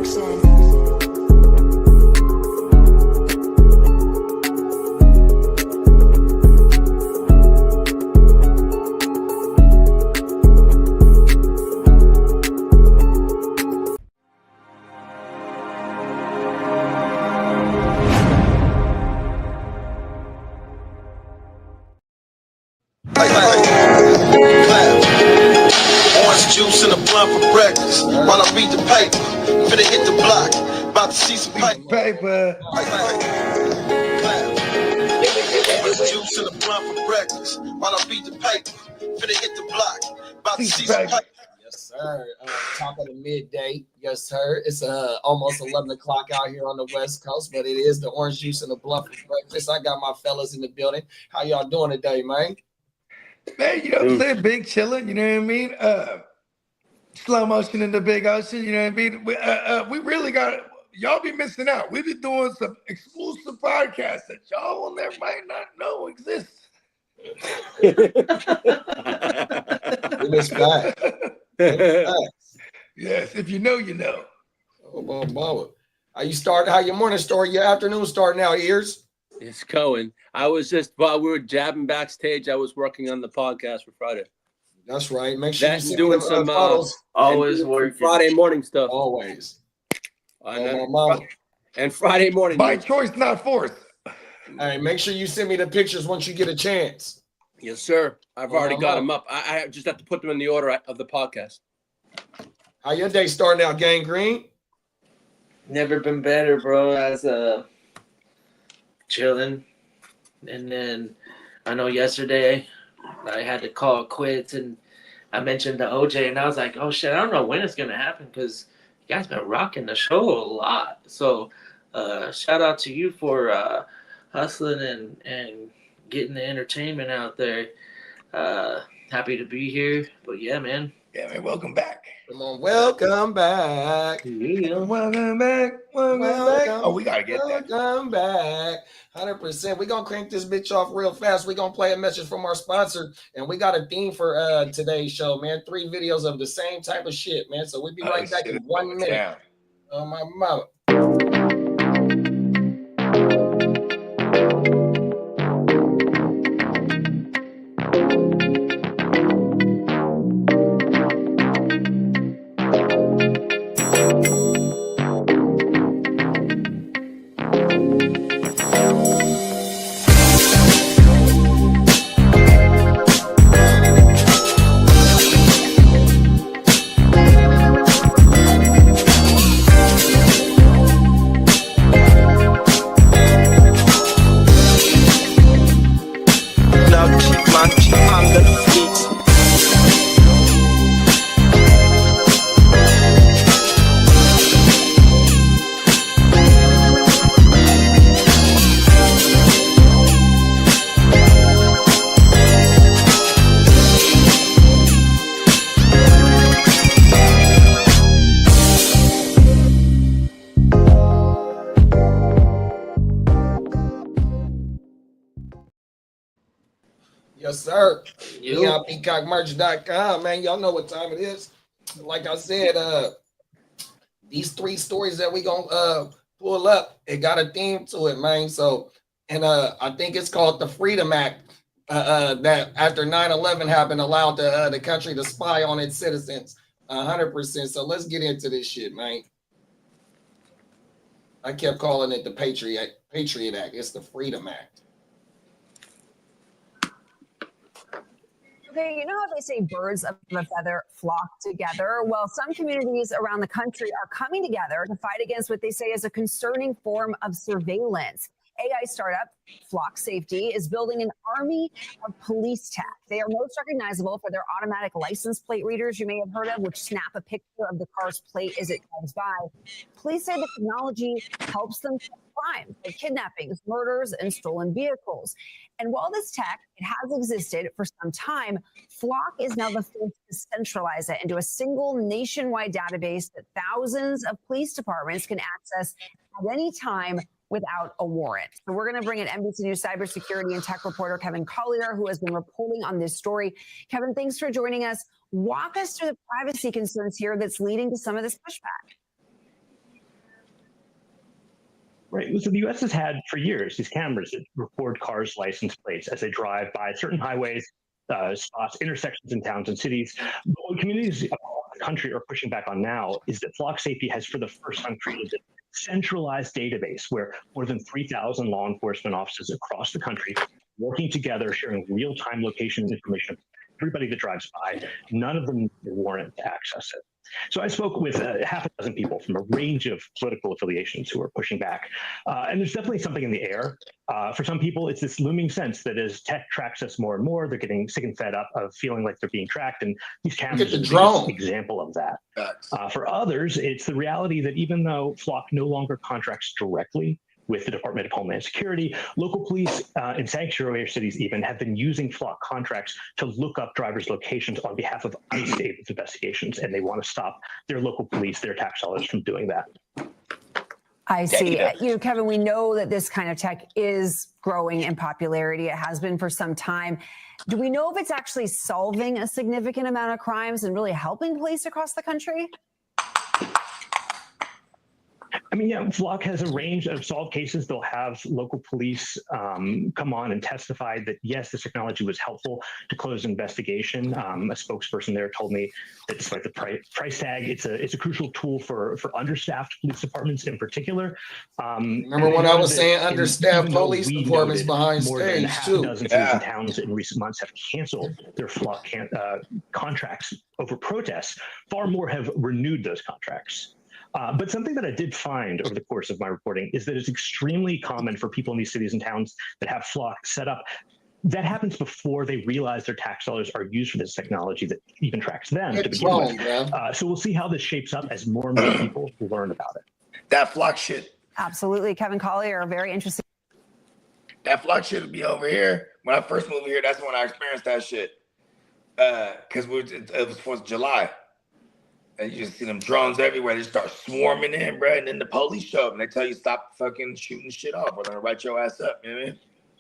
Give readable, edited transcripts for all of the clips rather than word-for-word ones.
Orange juice and a blunt for breakfast. While I read the paper, finna hit the block. About to see some paper. Orange juice and a blunt for breakfast. While I read the paper, finna hit the block. About to see some paper. Yes, sir. Top of the midday. Yes, sir. It's almost 11 o'clock out here on the West Coast, but it is the orange juice and the blunt for breakfast. I got my fellas in the building. How y'all doing today, man? Man, you know what I'm saying? Big chilling, you know what I mean? Slow motion in the big ocean, you know what I mean? We really got, y'all be missing out. We be doing some exclusive podcasts that y'all on there might not know exist. It's fact. Yes, if you know, you know. Oh, mama. How you start? How your morning start? Your afternoon starting out, ears? It's going. I was just, while we were jabbing backstage, I was working on the podcast for Friday. That's right. Make sure you're doing some photos. Always working. Friday morning stuff. Always. And Friday morning. By choice, not forced. All right, make sure you send me the pictures once you get a chance. Yes, sir. I've already got them up. I just have to put them in the order of the podcast. How your day starting out, Gang Green? Never been better, bro. As chilling, and then I know yesterday I had to call it quits, and I mentioned the OJ, and I was like, oh shit, I don't know when it's gonna happen because you guys been rocking the show a lot. So shout out to you for hustling and getting the entertainment out there. Happy to be here, but yeah, man, welcome back. Come on, welcome back. Yeah. Welcome back. Oh, we gotta get that. Welcome back. 100%. We're gonna crank this bitch off real fast. We're gonna play a message from our sponsor, and we got a theme for today's show, man. 3 videos of the same type of shit, man. So we'll be right back in 1 minute. Yeah. Oh my mama. Yes, sir. Peacockmerch.com, man. Y'all know what time it is. Like I said, these 3 stories that we gonna pull up, it got a theme to it, man. So, and I think it's called the Freedom Act. That after 9/11 happened, allowed the country to spy on its citizens 100%. So let's get into this shit, man. I kept calling it the Patriot Act. It's the Freedom Act. Okay, you know how they say birds of a feather flock together? Well, some communities around the country are coming together to fight against what they say is a concerning form of surveillance. AI startup Flock Safety is building an army of police tech. They are most recognizable for their automatic license plate readers you may have heard of, which snap a picture of the car's plate as it drives by. Police say the technology helps them fight crime, like kidnappings, murders, and stolen vehicles. And while this tech, it has existed for some time, Flock is now the first to centralize it into a single nationwide database that thousands of police departments can access at any time without a warrant. So we're going to bring in NBC News cybersecurity and tech reporter Kevin Collier, who has been reporting on this story. Kevin, thanks for joining us. Walk us through the privacy concerns here that's leading to some of this pushback. Right. So the U.S. has had for years these cameras that record cars' license plates as they drive by certain highways, spots, intersections in towns and cities. But what communities across the country are pushing back on now is that Flock Safety has, for the first time, created a centralized database where more than 3,000 law enforcement officers across the country working together, sharing real-time location information of everybody that drives by. None of them need a warrant to access it. So I spoke with half a dozen people from a range of political affiliations who are pushing back. And there's definitely something in the air. For some people, it's this looming sense that as tech tracks us more and more, they're getting sick and fed up of feeling like they're being tracked. And these cameras are the biggest example of that. For others, it's the reality that even though Flock no longer contracts directly with the Department of Homeland Security, local police in sanctuary cities even have been using Flock contracts to look up drivers' locations on behalf of unstable investigations, and they want to stop their local police, their tax dollars from doing that. I see. Kevin, we know that this kind of tech is growing in popularity. It has been for some time. Do we know if it's actually solving a significant amount of crimes and really helping police across the country? I mean, yeah, Flock has a range of solved cases. They'll have local police come on and testify that, yes, this technology was helpful to close an investigation. A spokesperson there told me that despite the price tag, it's a crucial tool for understaffed police departments in particular. Remember when I was saying understaffed police departments behind more than stage, half too? a dozen cities and towns in recent months have canceled their Flock contracts over protests. Far more have renewed those contracts. But something that I did find over the course of my reporting is that it's extremely common for people in these cities and towns that have Flock set up. That happens before they realize their tax dollars are used for this technology that even tracks them to begin with. So we'll see how this shapes up as more and more people learn about it. That Flock shit. Absolutely. Kevin Collier, very interesting. That Flock shit would be over here. When I first moved here, that's when I experienced that shit. Because it was 4th of July. And you just see them drones everywhere. They start swarming in, bro. And then the police show up and they tell you stop fucking shooting shit off. We're gonna write your ass up. You know what I mean?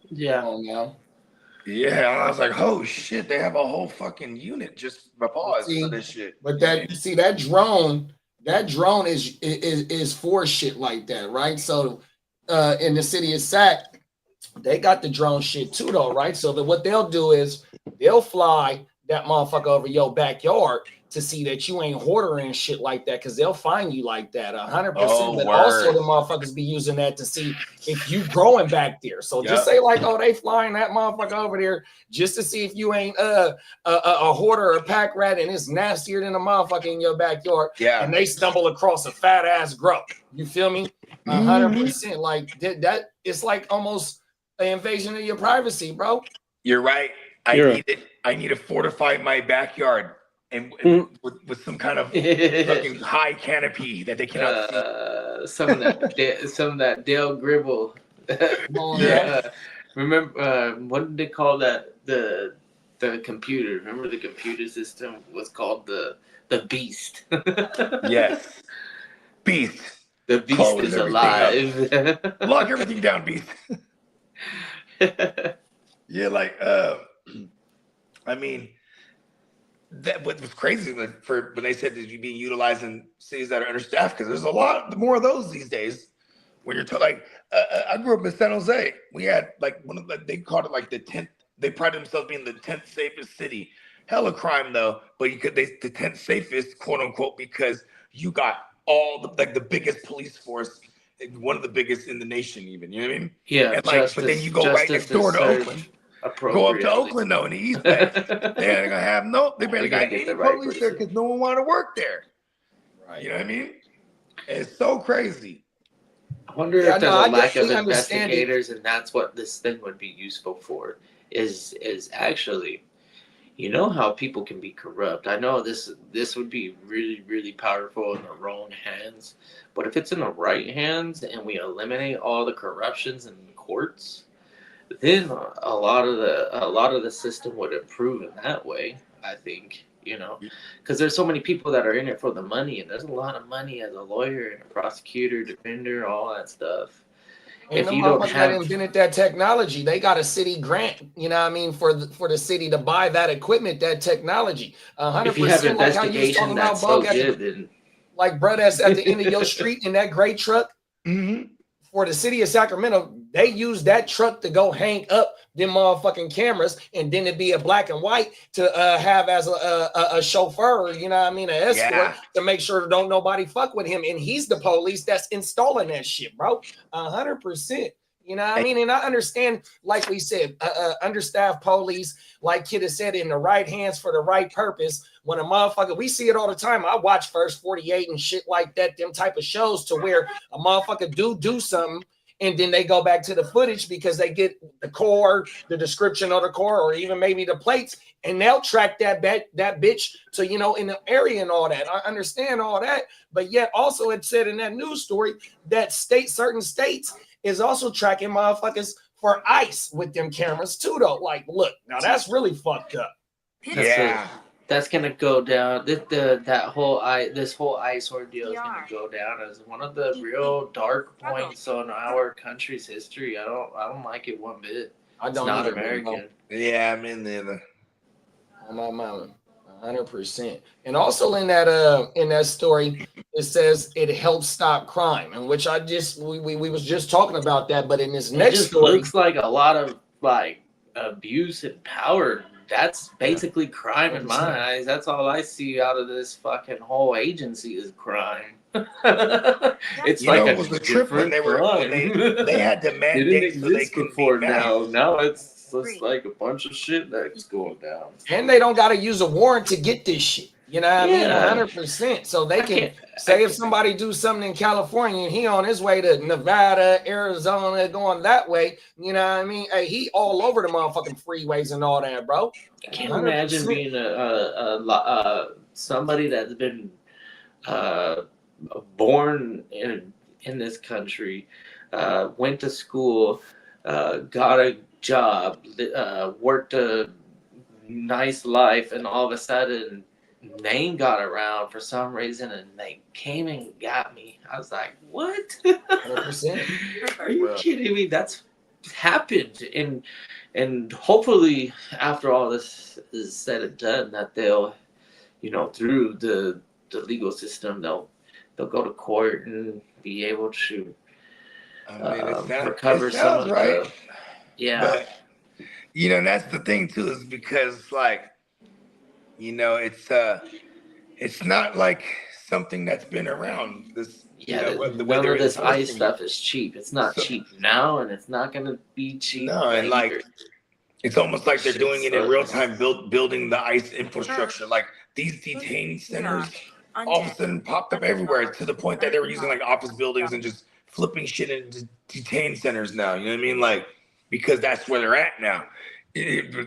Yeah. Oh, no. Yeah. I was like, oh shit, they have a whole fucking unit just for this shit. But that, you see, that drone is for shit like that, right? So in the city of Sac, they got the drone shit too, though, right? So that what they'll do is they'll fly that motherfucker over your backyard to see that you ain't hoarding shit like that, because they'll find you like that 100%. But also the motherfuckers be using that to see if you growing back there. So just say like, oh, they flying that motherfucker over there just to see if you ain't a hoarder or a pack rat and it's nastier than a motherfucker in your backyard. Yeah. And they stumble across a fat ass grub. You feel me? 100%. Like that. It's like almost an invasion of your privacy, bro. You're right. I need to fortify my backyard. And with some kind of fucking high canopy that they cannot see. Some of that Dale Gribble. Remember what did they call that? The computer. Remember the computer system was called the Beast. Yes, Beast. The Beast is alive. Lock everything down, Beast. Yeah, like I mean. That what was crazy for when they said that you being utilized in cities that are understaffed, because there's a lot more of those these days. When you're like, I grew up in San Jose. We had like they called it like the 10th. They prided themselves being the 10th safest city. Hella crime though, but the 10th safest, quote unquote, because you got all the biggest police force, one of the biggest in the nation, even. You know what I mean? Yeah. And like, but then you go right next door to Oakland. Go up to Oakland though in the East Bay. They're gonna have they barely got any police there because no one want to work there. Right. You know what I mean? It's so crazy. I wonder if there's a lack of investigators, and that's what this thing would be useful for. Is actually, you know how people can be corrupt. I know this would be really, really powerful in the wrong hands, but if it's in the right hands and we eliminate all the corruptions in the courts, then a lot of the system would improve in that way, I think, because there's so many people that are in it for the money, and there's a lot of money as a lawyer and a prosecutor, defender, all that stuff. And if you don't have invented that technology, they got a city grant, you know what I mean, for the city to buy that equipment, that technology. 100%. If you have investigation that's so good, then like bro, that's at the end of your street in that gray truck. for the city of Sacramento, they use that truck to go hang up them motherfucking cameras, and then it'd be a black and white to have as a chauffeur, you know what I mean, an escort to make sure don't nobody fuck with him. And he's the police that's installing that shit, bro. 100%. You know what I mean? And I understand, like we said, understaffed police, like Kid has said, in the right hands for the right purpose. When a motherfucker, we see it all the time. I watch First 48 and shit like that, them type of shows, to where a motherfucker do something, and then they go back to the footage because they get the core, the description of the core, or even maybe the plates, and they'll track that bitch to, you know, in the area and all that. I understand all that, but yet also it said in that news story that certain states is also tracking motherfuckers for ICE with them cameras too, though. Like, look, now that's really fucked up. That's gonna go down. This whole ICE ordeal is gonna go down as one of the real dark points on our country's history. I don't like it one bit. I don't. It's not either, American. Yeah, I'm in there. On my mountain, 100%. And also in that story, it says it helps stop crime, and which we was just talking about that. But in this next story, looks like a lot of like abuse and power. That's basically crime in my eyes. That's all I see out of this fucking whole agency is crime. It's like it was the trip when they had the mandate so they could before now. Now it's like a bunch of shit that's going down. And they don't got to use a warrant to get this shit. You know what I mean? 100%. So they can say if somebody do something in California and he on his way to Nevada, Arizona, going that way, you know what I mean? Hey, he all over the motherfucking freeways and all that, bro. I can't imagine being somebody that's been born in this country, went to school, got a job, worked a nice life, and all of a sudden name got around for some reason and they came and got me. I was like, what? 100%. Are you kidding me? That's happened. And hopefully after all this is said and done, that they'll, you know, through the legal system, they'll go to court and be able to recover some of the But, you know, that's the thing too, is because, like, you know, it's not like something that's been around. This, none of this ICE stuff is cheap. It's not cheap now, and it's not going to be cheap. No, and like, it's almost like they're doing it in real time, building the ICE infrastructure. Like these detain centers, all of a sudden popped up everywhere, to the point that they were using like office buildings and just flipping shit into detain centers now. You know what I mean? Like, because that's where they're at now.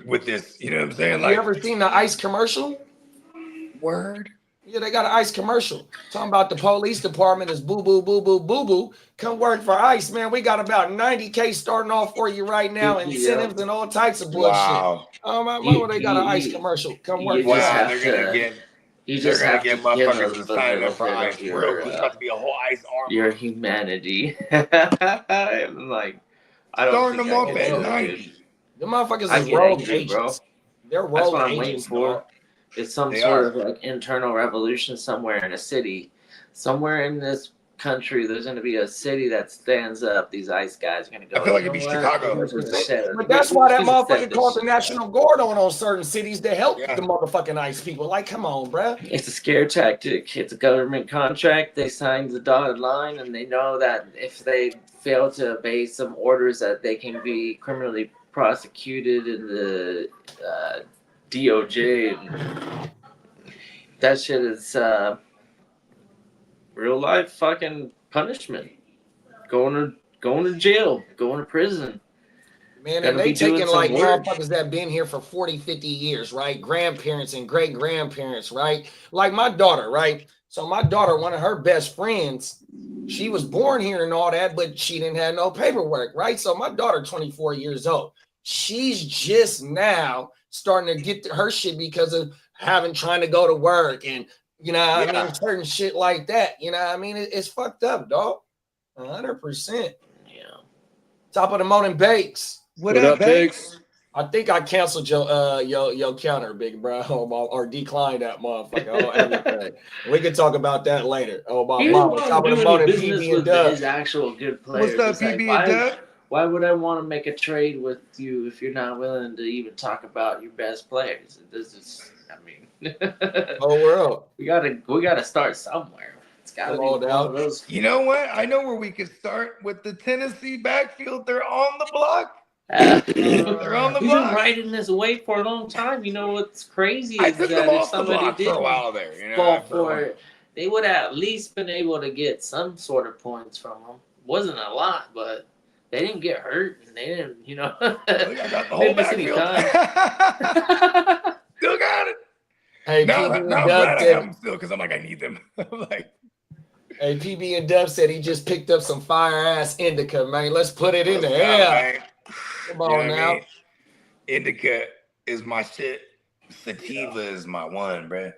With this, you know what I'm saying? Like, you ever seen the ICE commercial? Word. Yeah, they got an ICE commercial talking about the police department is boo boo boo boo boo boo. Come work for ICE, man. We got about 90K starting off for you right now, incentives and all types of bullshit. Wow. They got an ICE commercial. Come work. Wow, they're gonna get motherfuckers to sign up for ICE. There's about to be a whole ICE army. Your humanity. I'm like, I don't starting them off at 90. The motherfuckers is rogue agents, bro. They're rogue That's what I'm agents, waiting for. Bro. It's some sort of like internal revolution somewhere in a city. Somewhere in this country, there's going to be a city that stands up. These ICE guys are going to go. I feel like it'd be Chicago. But that's why that motherfucker called the National Guard on certain cities to help the motherfucking ICE people. Like, come on, bro. It's a scare tactic. It's a government contract. They signed the dotted line, and they know that if they fail to obey some orders, that they can be criminally prosecuted in the DOJ. And that shit is real life fucking punishment. Going to jail, going to prison. Man, and they taking like motherfuckers that been here for 40, 50 years, right? Grandparents and great grandparents, right? Like my daughter, right? So my daughter, one of her best friends, she was born here and all that, but she didn't have no paperwork, right? So my daughter, 24 years old, she's just now starting to get her shit because of trying to go to work and, you know what I mean, certain shit like that. You know what I mean? It's fucked up, dog. 100%. Yeah. Top of the morning, Bakes. What up, Bakes? I think I canceled your counter, big bro, or declined that motherfucker on everything. We can talk about that later. Oh my He didn't mama, want top to of do the any morning, business PB and with Dub. his actual good What's players. up, It's like, PB and Dub? why would I want to make a trade with you if you're not willing to even talk about your best players? This is, I mean, Whole world. we gotta start somewhere. It's gotta Come be on one now. of those. You know what? I know where we could start with the Tennessee backfield. They're on the block. They're on the We've been block. riding this wave for a long time. You know what's crazy I is took that them if off the somebody block for a did while there. You know, fall for a for while. it, they would have at least been able to get some sort of points from them. Wasn't a lot, but they didn't get hurt, and they didn't, I got the whole didn't miss any backfield. time. Still got it. Hey, Now PB I'm and Dub glad I have said. them still because I'm like, I need them. I'm like, Hey, PB and Dub said he just picked up some fire ass indica, man. Let's put it in the let's go, air. man. Come You know on what I now. mean? Indica is my shit. Sativa is my one, bruh.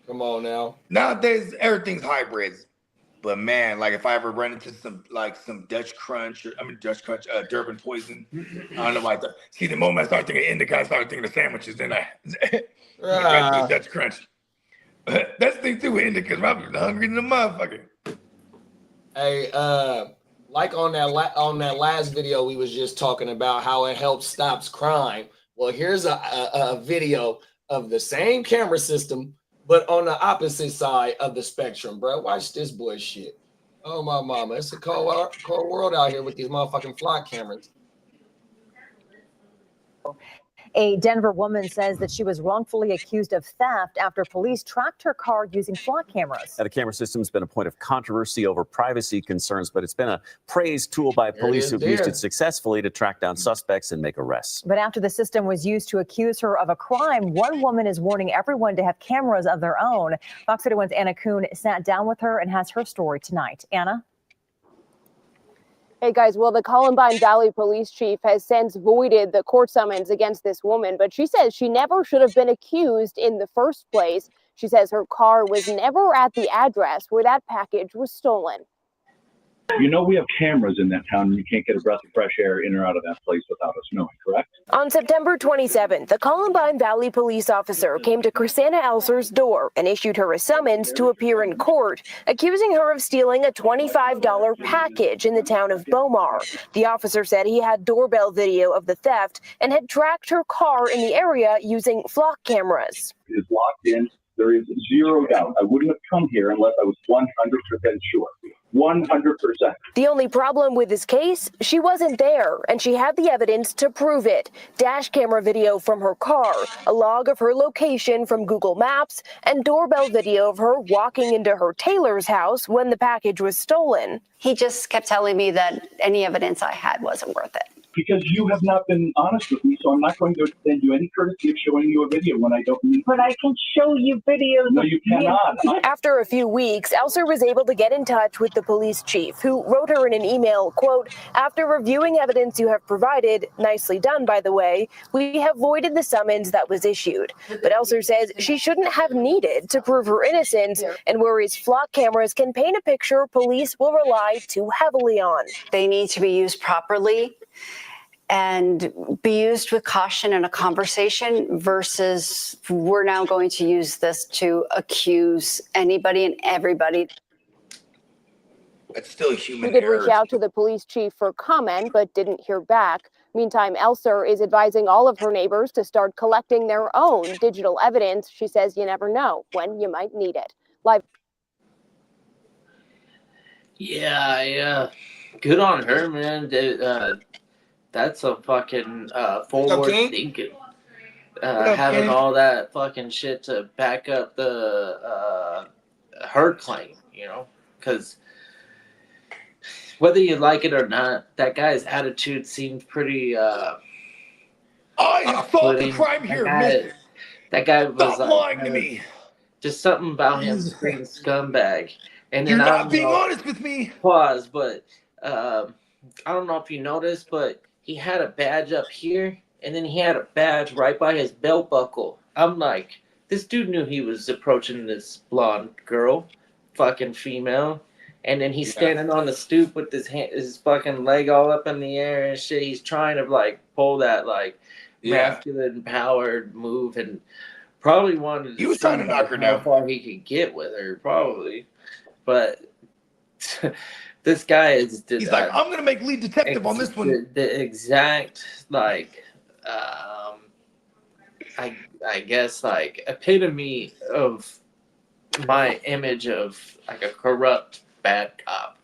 Come on now. Nowadays, everything's hybrids. But man, like if I ever run into some Dutch Crunch, Durban Poison, I don't know why. See, the moment I start thinking indica, I start thinking of sandwiches. Then I went to Dutch Crunch. That's the thing too with indica. I'm hungry than a motherfucker. Hey, like on that last video, we was just talking about how it helps stops crime. Well, here's a video of the same camera system, but on the opposite side of the spectrum, bro. Watch this bullshit. Oh my mama, it's a cold world out here with these motherfucking flock cameras. A Denver woman says that she was wrongfully accused of theft after police tracked her car using flock cameras. The camera system's been a point of controversy over privacy concerns, but it's been a praised tool by police who've used it successfully to track down suspects and make arrests. But after the system was used to accuse her of a crime, one woman is warning everyone to have cameras of their own. Fox 31's Anna Kuhn sat down with her and has her story tonight. Anna? Hey guys, well, the Columbine Valley police chief has since voided the court summons against this woman, but she says she never should have been accused in the first place. She says her car was never at the address where that package was stolen. You know we have cameras in that town, and you can't get a breath of fresh air in or out of that place without us knowing, correct? On September 27th, the Columbine Valley police officer came to Chrisanna Elser's door and issued her a summons to appear in court, accusing her of stealing a $25 package in the town of Bomar. The officer said he had doorbell video of the theft and had tracked her car in the area using flock cameras. It is locked in. There is zero doubt. I wouldn't have come here unless I was 100% sure. 100%. The only problem with this case, she wasn't there, and she had the evidence to prove it. Dash camera video from her car, a log of her location from Google Maps, and doorbell video of her walking into her tailor's house when the package was stolen. He just kept telling me that any evidence I had wasn't worth it. Because you have not been honest with me, so I'm not going to extend you any courtesy of showing you a video when I don't need. But I can show you videos. No, you cannot. After a few weeks, Elser was able to get in touch with the police chief, who wrote her in an email, quote, "After reviewing evidence you have provided, nicely done, by the way, we have voided the summons that was issued." But Elser says she shouldn't have needed to prove her innocence and worries flock cameras can paint a picture police will rely too heavily on. They need to be used properly and be used with caution in a conversation versus we're now going to use this to accuse anybody and everybody. It's still human We did error. reach out to the police chief for comment, but didn't hear back. Meantime, Elser is advising all of her neighbors to start collecting their own digital evidence. She says you never know when you might need it. Live. Yeah. Good on her, man. That's a fucking forward thinking. Having all that fucking shit to back up the her claim, because whether you like it or not, that guy's attitude seemed pretty. I thought the crime here, mister. That guy was Stop lying to me. Just something about him screaming scumbag. And You're then not being honest with me. Pause, but I don't know if you noticed, but he had a badge up here, and then he had a badge right by his belt buckle. I'm like, this dude knew he was approaching this blonde girl, fucking female, and then he's standing on the stoop with his fucking leg all up in the air and shit. He's trying to pull that masculine, powered move, and probably wanted. He was trying to knock her down. How far he could get with her, probably, but this guy is. He's like, I'm gonna make lead detective on this one. The exact I guess like epitome of my image of like a corrupt bad cop.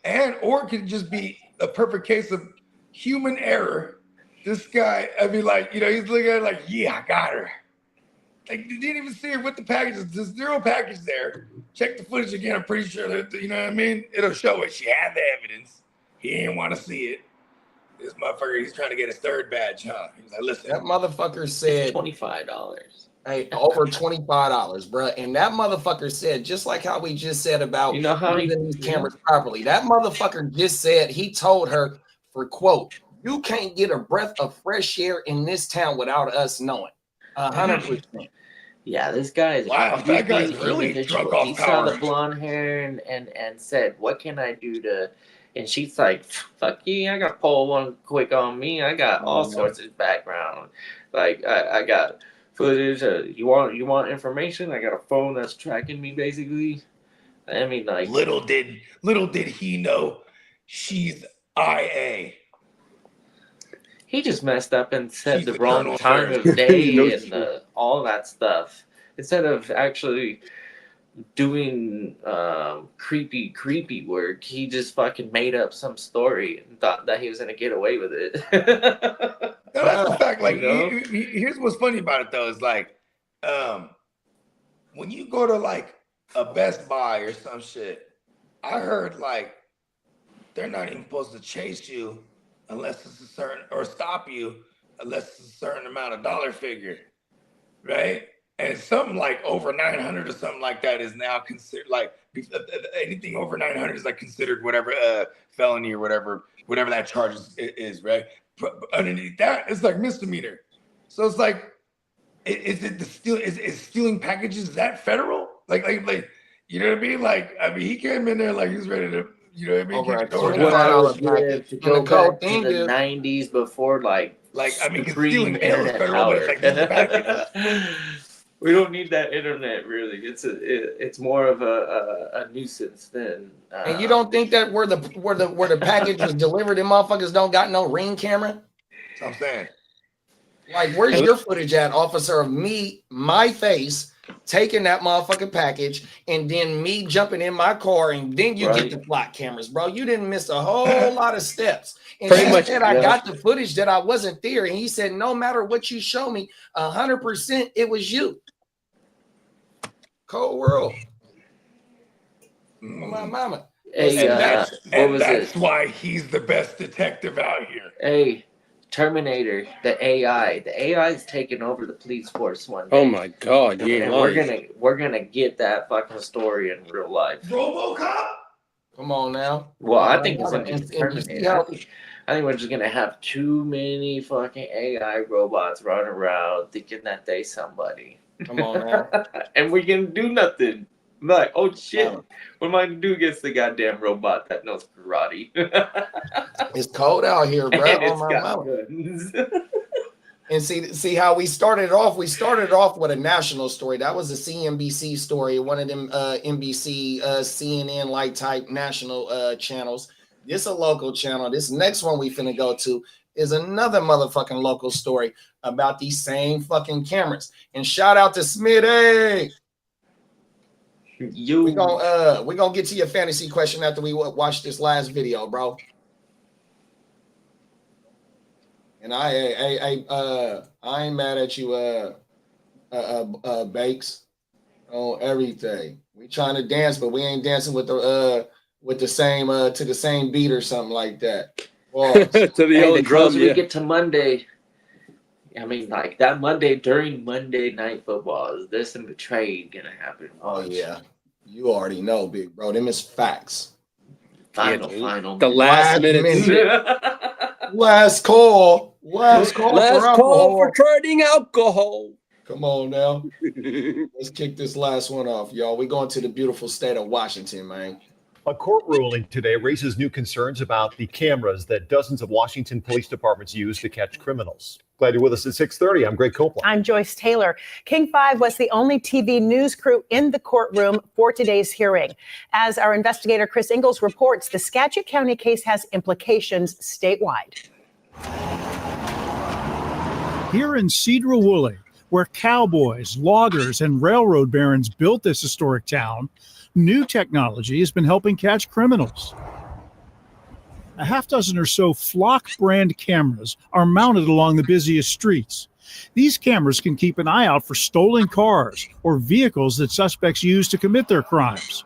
And or it could just be a perfect case of human error. This guy, I mean, like, you know, he's looking at it like, yeah, I got her. Like, you didn't even see her with the packages. There's zero package there. Check the footage again. I'm pretty sure that, you know what I mean? It'll show it. She had the evidence. He didn't want to see it. This motherfucker, he's trying to get his third badge, huh? He's like, listen. That motherfucker said $25. Hey, over $25, bro. And that motherfucker said, just like how we just said about using these cameras properly. That motherfucker just said, he told her, for quote, you can't get a breath of fresh air in this town without us knowing. 100%. Yeah, this guy is. Wow, that guy's really drunk off He power. saw the blonde hair and said, "What can I do to?" And she's like, "Fuck you! I got pull one quick on me. I got all sorts of background. Like I got footage. You want information? I got a phone that's tracking me, basically. I mean, like little did he know she's IA. He just messed up and said the wrong time of day and all that stuff. Instead of actually doing creepy work, he just fucking made up some story and thought that he was gonna get away with it. No, that's the fact. Like, You know? here's what's funny about it though is like, when you go to like a Best Buy or some shit, I heard like they're not even supposed to chase you unless it's a certain, or stop you unless it's a certain amount of dollar figure, right? And something like over 900 or something like that is now considered like anything over 900 is like considered whatever felony or whatever that charge is, right? But underneath that, it's like misdemeanor. So it's like, is it the steal? Is stealing packages, is that federal? Like you know what I mean? Like, I mean, he came in there like he's ready to. You know what I mean? Over $25 to go back to the 90s before like I mean, supreme stealing mail is internet federal, but it's power. like packages. We don't need that internet really. It's more of a nuisance than. And you don't think that where the package was delivered, them motherfuckers don't got no Ring camera? That's what I'm saying. Like, where's your footage at, officer, of me, my face, taking that motherfucking package, and then me jumping in my car, and then you get the block cameras, bro. You didn't miss a whole lot of steps. And Pretty he much, said, I got the footage that I wasn't there. And he said, no matter what you show me, 100% it was you. Cold world. My mama. Hey, that's why he's the best detective out here. Hey, Terminator, the AI. The AI is taking over the police force one day. Oh my God! And we're gonna get that fucking story in real life. RoboCop. Come on now. Well, I think it's gonna be Terminator. I think we're just gonna have too many fucking AI robots running around thinking that they somebody. Come on now. And we can do nothing. I'm like, oh shit, what am I gonna do against the goddamn robot that knows karate? It's cold out here, bro. And Oh, my mama. And see how we started off. We started off with a national story. That was a CNBC story, one of them NBC, CNN like type national channels. This a local channel. This next one we finna go to is another motherfucking local story about these same fucking cameras. And shout out to Smitty. We gonna get to your fantasy question after we watch this last video, bro. And I ain't mad at you, Bakes, on everything. We trying to dance, but we ain't dancing with the same to the same beat or something like that. To the old the drum, closer we get to Monday, I mean, like that Monday during Monday Night Football, is there some betrayed gonna happen? Oh yeah, you already know, big bro. Them is facts. Final. The last minute. Last call. Last call for trading alcohol. Come on now. Let's kick this last one off, y'all. We going to the beautiful state of Washington, man. A court ruling today raises new concerns about the cameras that dozens of Washington police departments use to catch criminals. Glad you're with us at 6:30. I'm Greg Copeland. I'm Joyce Taylor. King 5 was the only TV news crew in the courtroom for today's hearing. As our investigator Chris Ingalls reports, the Skagit County case has implications statewide. Here in Cedar-Woolley, where cowboys, loggers, and railroad barons built this historic town, new technology has been helping catch criminals. A half dozen or so Flock brand cameras are mounted along the busiest streets. These cameras can keep an eye out for stolen cars or vehicles that suspects use to commit their crimes.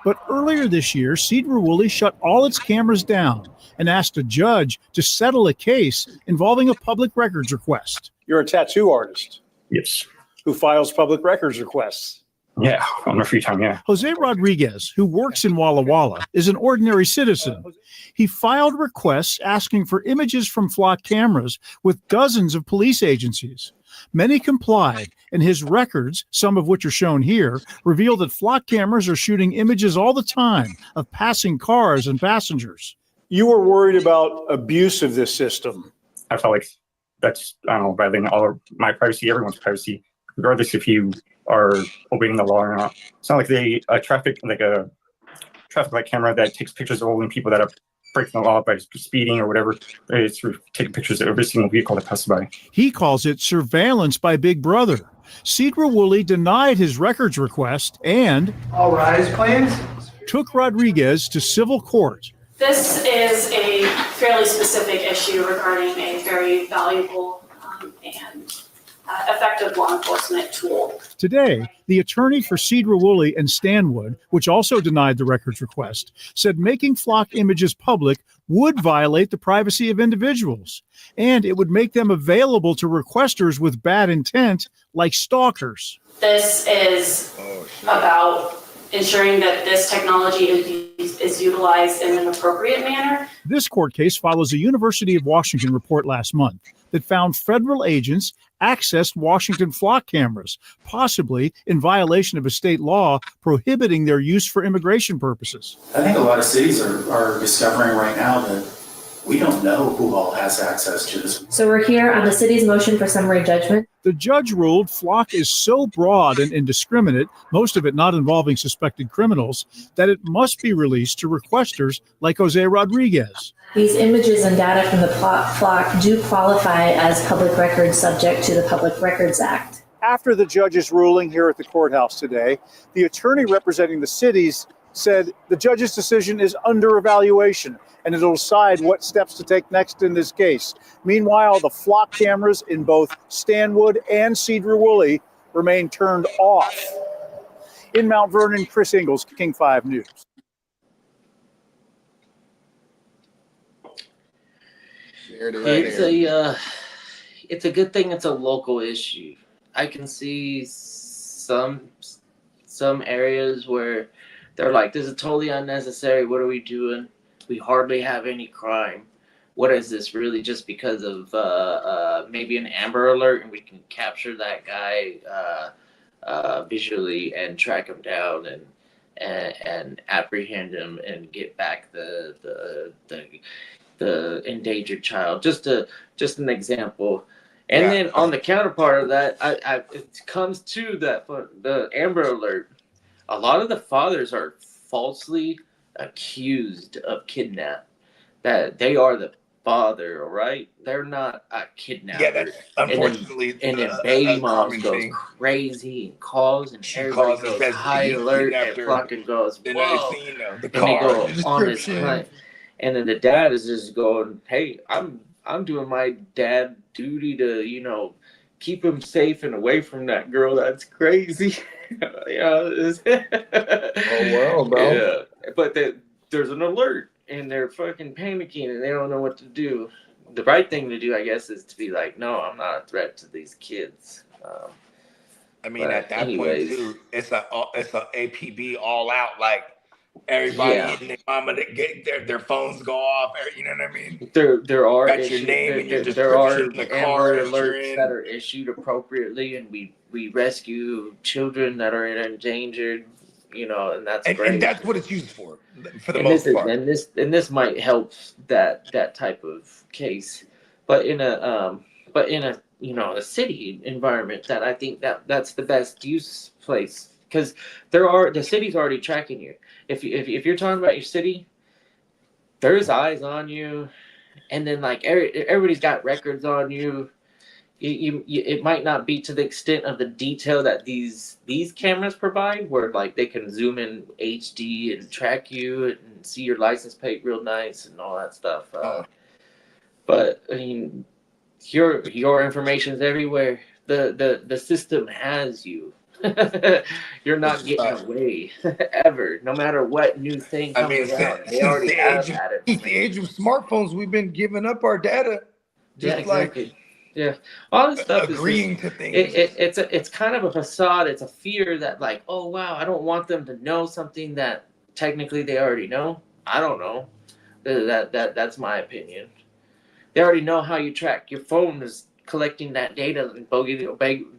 But earlier this year, Cedar-Woolley shut all its cameras down and asked a judge to settle a case involving a public records request. You're a tattoo artist. Yes. Who files public records requests. Yeah, on a free time, yeah. Jose Rodriguez, who works in Walla Walla, is an ordinary citizen. He filed requests asking for images from Flock cameras with dozens of police agencies. Many complied, and his records, some of which are shown here, reveal that Flock cameras are shooting images all the time of passing cars and passengers. You were worried about abuse of this system. I felt like that's, I don't know, violating all of my privacy, everyone's privacy, regardless if you are obeying the law or not. It's not like a traffic light camera that takes pictures of only people that are breaking the law by speeding or whatever. It's taking pictures of every single vehicle that passes by. He calls it surveillance by Big Brother. Cedar-Woolley denied his records request and all rise, please. Took Rodriguez to civil court. This is a fairly specific issue regarding a very valuable and effective law enforcement tool. Today, the attorney for Cedar-Woolley and Stanwood, which also denied the records request, said making Flock images public would violate the privacy of individuals, and it would make them available to requesters with bad intent, like stalkers. This is about ensuring that this technology is utilized in an appropriate manner. This court case follows a University of Washington report last month that found federal agents accessed Washington Flock cameras, possibly in violation of a state law prohibiting their use for immigration purposes. I think a lot of cities are discovering right now that we don't know who all has access to this. So we're here on the city's motion for summary judgment. The judge ruled Flock is so broad and indiscriminate, most of it not involving suspected criminals, that it must be released to requesters like Jose Rodriguez. These images and data from the Flock do qualify as public records subject to the Public Records Act. After the judge's ruling here at the courthouse today, the attorney representing the cities said the judge's decision is under evaluation and it'll decide what steps to take next in this case. Meanwhile, the Flock cameras in both Stanwood and Cedar-Woolley remain turned off. In Mount Vernon, Chris Ingalls, King 5 News. It's a good thing it's a local issue. I can see some areas where they're like, this is totally unnecessary. What are we doing? We hardly have any crime. What is this really just because of maybe an Amber Alert and we can capture that guy visually and track him down and apprehend him and get back the endangered child. Just an example. And then on the counterpart of that, it comes to that the Amber Alert. A lot of the fathers are falsely accused of kidnap. That they are the father, right? They're not a kidnapper. Yeah, that's unfortunately. And then baby mom goes crazy and calls, and everybody goes high alert, and fucking goes, whoa. And they go on his hunt. And then the dad is just going, hey, I'm doing my dad duty to, keep him safe and away from that girl. That's crazy. Oh, wow, bro. Yeah. But there's an alert and they're fucking panicking and they don't know what to do. The right thing to do, I guess, is to be like, no, I'm not a threat to these kids. I mean, at that point, too, it's a APB all out. Like, everybody and their mama, their phones go off. You know what I mean? There are got your name and your there are description in the car Amber alerts that are issued appropriately, and we rescue children that are endangered. and that's and, great. and that's what it's used for the And most part. This might help that type of case, but in a a city environment, that I think that's the best use place, because the city's already tracking you. If you're talking about your city, there's eyes on you, and then like everybody's got records on you. It might not be to the extent of the detail that these cameras provide, where like they can zoom in HD and track you and see your license plate real nice and all that stuff. But I mean, your information is everywhere. The system has you. You're not getting away ever, no matter what new thing comes around. They already have had it. Since the age of smartphones, we've been giving up our data. Yeah, exactly. Yeah, all this stuff agreeing is just, to things. It's kind of a facade. It's a fear that like, oh wow, I don't want them to know something that technically they already know. I don't know. That's my opinion. They already know how you track. Your phone is collecting that data and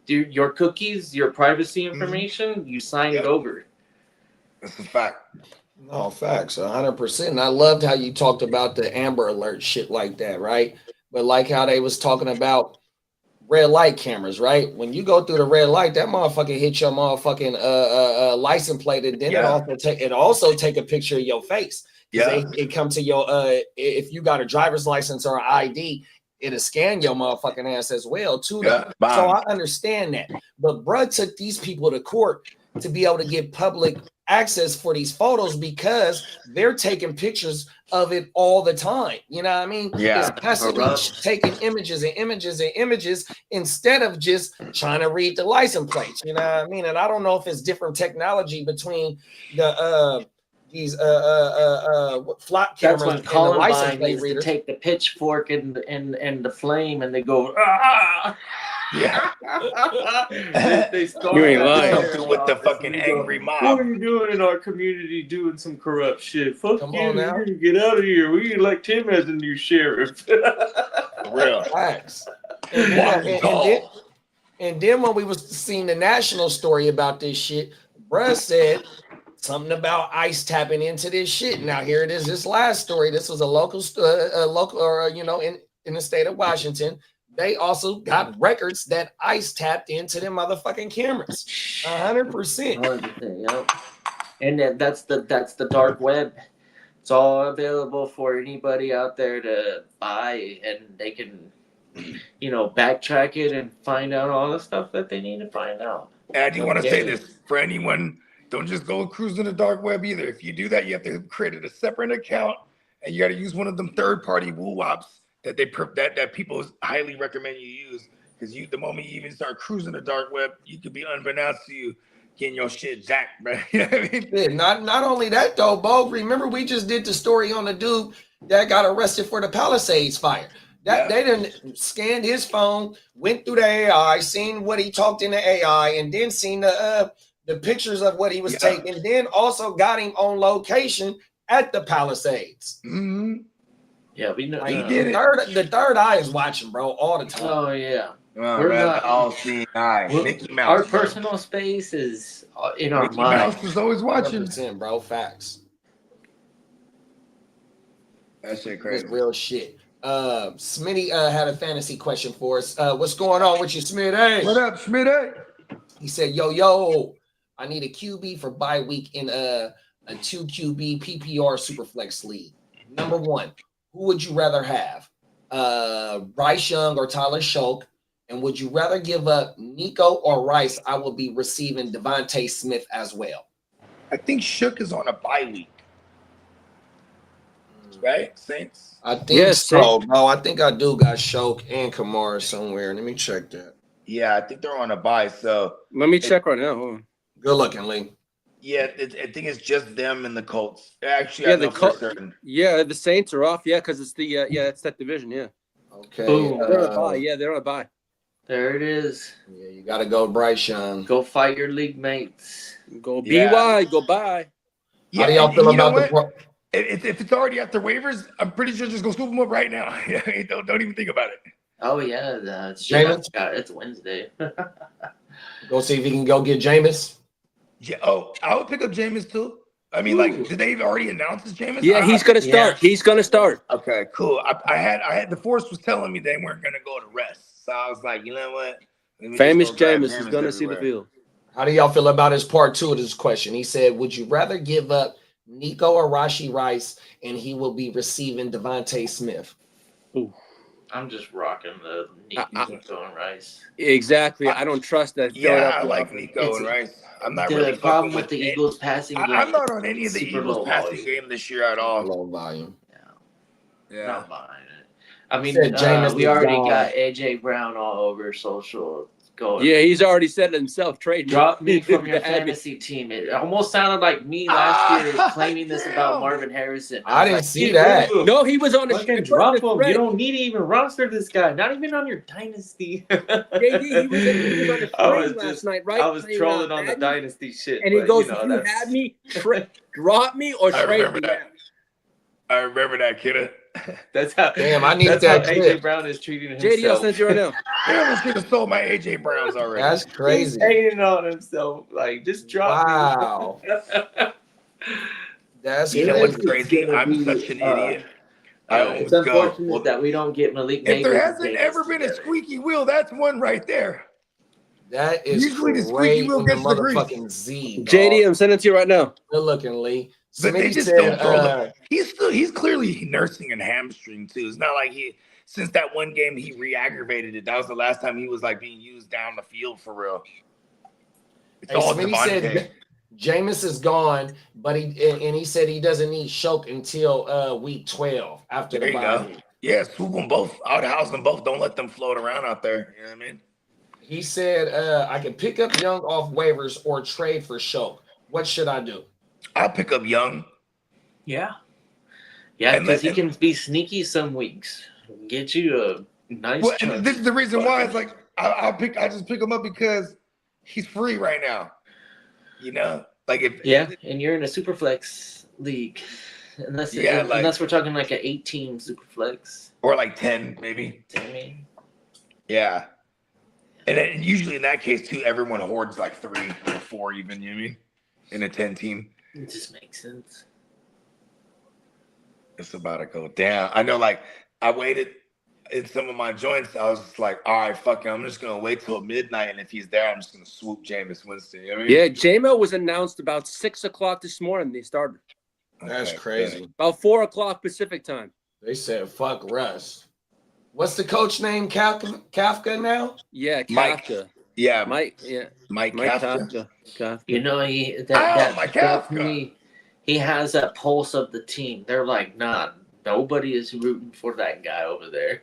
your cookies, your privacy information. You sign it over. That's a fact. No, facts, 100%. And I loved how you talked about the Amber Alert shit like that, right? But like how they was talking about red light cameras, right? When you go through the red light, that motherfucker hit your motherfucking license plate, and then it also take a picture of your face. Yeah, it comes to your if you got a driver's license or an ID, it'll scan your motherfucking ass as well too. So I understand that, but bruh took these people to court to be able to get public access for these photos because they're taking pictures of it all the time. You know what I mean? Yeah. It's constantly taking images and images and images instead of just trying to read the license plates. You know what I mean? And I don't know if it's different technology between the these flop cameras. That's when and the license Columbine plate needs to readers. take the pitchfork and the flame, and they go. Ah! Yeah. they You ain't lying. With the fucking angry mob. What are you doing in our community doing some corrupt shit? Fuck Come you. on now. You get out of here. We elect him as the new sheriff. Real. Facts. And then when we was seeing the national story about this shit, bruh said something about ICE tapping into this shit. Now here it is. This last story. This was a local, in the state of Washington. They also got records that ICE tapped into them motherfucking cameras. 100%. 100%, yep. And that's the dark web. It's all available for anybody out there to buy, and they can, backtrack it and find out all the stuff that they need to find out. And I do want to say this for anyone: don't just go cruising the dark web either. If you do that, you have to create a separate account, and you got to use one of them third-party woo-wops that people highly recommend you use, because the moment you even start cruising the dark web, you could be unbeknownst to you getting your shit jacked, bro. You know what I mean? Yeah, not only that though, Bo. Remember we just did the story on the dude that got arrested for the Palisades fire. They didn't scan his phone, went through the AI, seen what he talked in the AI, and then seen the pictures of what he was taking. Then also got him on location at the Palisades. Mm-hmm. Yeah, we know. He did it. The third eye is watching, bro, all the time. Oh yeah. We're not all-seeing eye. Mickey Mouse. Our personal space is in our Mickey mind. Mouse is always watching. 100%, bro. Facts. That shit crazy. It's real shit. Smitty had a fantasy question for us. What's going on with you, Smitty? What up, Smitty? He said, yo, I need a QB for bye week in a 2 QB PPR Superflex league. Number one, who would you rather have? Bryce Young or Tyler Shoke? And would you rather give up Nico or Rice? I will be receiving Devontae Smith as well. I think Shook is on a bye week. Right? Saints? I think so, bro. I think I do got Shoke and Kamara somewhere. Let me check that. Yeah, I think they're on a bye. So let me check right now. Hold on. Good looking, Lee. Yeah, I think it's just them and the Colts. Actually, I know for certain. Yeah, the Saints are off. Yeah, because it's the it's that division. Yeah. Okay. They're on a bye. Yeah, they're on a bye. There it is. Yeah, you got to go Bryce Young. Go fight your league mates. Go BY. Go bye. Yeah, how do y'all feel about the? If it's already after waivers, I'm pretty sure just go scoop them up right now. don't even think about it. Oh yeah, Jameis? It's Wednesday. Go see if you can go get Jameis. Yeah. Oh, I would pick up Jameis too. I mean, like, did they already announce this Jameis? Yeah, he's gonna start. He's gonna start. Okay, cool. I had the force was telling me they weren't gonna go to rest, so I was like, you know what? Let me Famous just go grab Jameis is gonna see the everywhere. field. How do y'all feel about his part 2 of this question? He said, would you rather give up Nico or Rashee Rice and he will be receiving Devontae Smith? Ooh. I'm just rocking the Nico and Rice. Exactly. I don't trust that. Yeah, I like Nico and Rice. I'm not The really problem fucking with the Eagles passing game. I'm not on any of the super Eagles low passing volume. game this year at all. Low volume. Yeah. Not buying it. I mean, Said Jameis we is already gone. got AJ Brown all over social. Going. Yeah, he's already said it himself. Trade Drop me from your Had me. fantasy team. It almost sounded like me last year claiming this about Marvin Harrison. I didn't like, see "Get that. rid of him. No, he was on the Fucking drop him. You don't need to even roster this guy. Not even on your dynasty. JD, he was on the train last night, right? I was Playing, trolling on the Madden. dynasty shit. And he but, goes, you know, if you that's- had me, drop me or I trade remember me. that. I remember that, kiddo. That's how. Damn, I need that's that how clip. AJ Brown is treating himself. JD, I'll send you right now. I almost could have sold my AJ Browns already. That's crazy. He's hating on himself. Like, just drop Wow. me. That's You know what's crazy. crazy? I'm such an idiot. I It's almost go. unfortunate that we don't get Malik If there Neighbors hasn't and ever Jameis been a together. squeaky wheel, that's one right there. That is Usually the squeaky great wheel in the gets the grease. motherfucking Z. Dog. JD, I'm sending it to you right now. Good looking, Lee. But they Smitty just said, don't throw them. He's clearly nursing a hamstring too. It's not like since that one game he re-aggravated it. That was the last time he was like being used down the field for real. It's Hey, all Smitty Devontae. said Jameis is gone, but he said he doesn't need Shoke until week 12 after There the you bye go. week. Yeah, swoop them both, outhouse them both. Don't let them float around out there. You know what I mean? He said I can pick up Young off waivers or trade for Shoke. What should I do? I'll pick up Young. Yeah. Yeah, because he can be sneaky some weeks. Get you a nice Well, chunk. and this is the reason why it's like I just pick him up because he's free right now. You know, like and you're in a super flex league. Unless we're talking like an 8-team super flex. Or like 10 maybe. 10. Yeah. And then usually in that case too, everyone hoards like 3 or 4 even, you know what I mean? In a 10 team. It just makes sense. It's about to go down. I know, like, I waited in some of my joints. I was just like, all right, fuck it. I'm just going to wait till midnight. And if he's there, I'm just going to swoop Jameis Winston. You know what I mean? Yeah, J-Mo was announced about 6 o'clock this morning. They started. That's crazy. About 4 o'clock Pacific time. They said, fuck Russ. What's the coach name? Kafka now? Yeah, Mike. Kafka. Yeah. Mike. Yeah. Mike Kafka. You know, Mike Kafka. definitely he has that pulse of the team. They're like, nah, nobody is rooting for that guy over there.